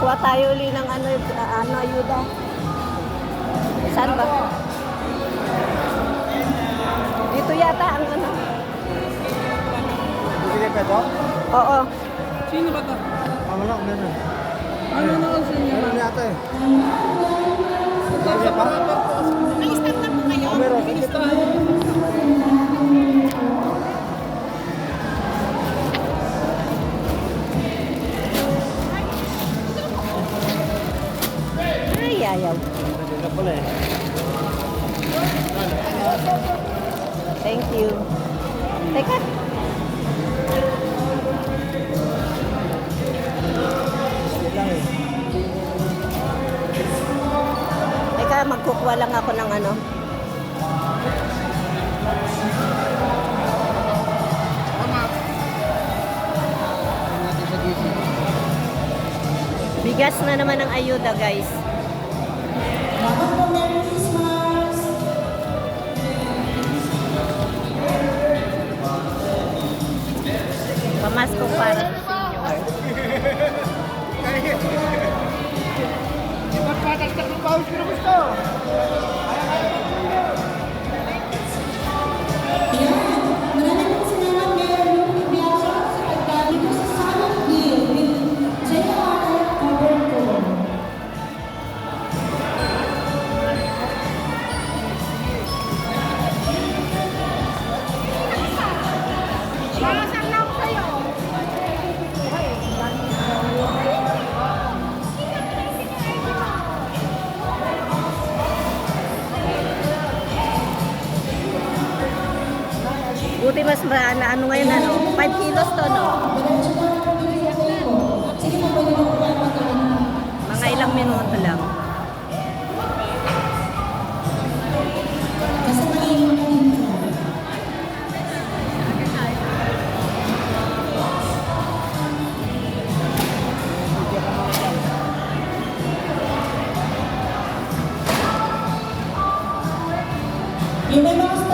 Kuha tayo uli ng ano, ayuda. Saan ba? Dito yata ang ano. Bibili pa ito? Oo. Sino ba ito? Wala, meron. Ano na kasi niya? Meron yata eh. Sa pa? May start na po kayo. Meron. Ay, ayaw. Hindi pala eh. Thank you. Teka. Hindi lang eh. Teka, magkukuha lang ako ng ano. Bigas na naman ang ayuda, guys. Pamasko para sa senior. Ipagpatagtag ng bawal ko gusto. Saan na ako sa'yo? Buti mas na ano ngayon, ano? 5 kilos to, no? Mga ilang minuto lang. Yung may mga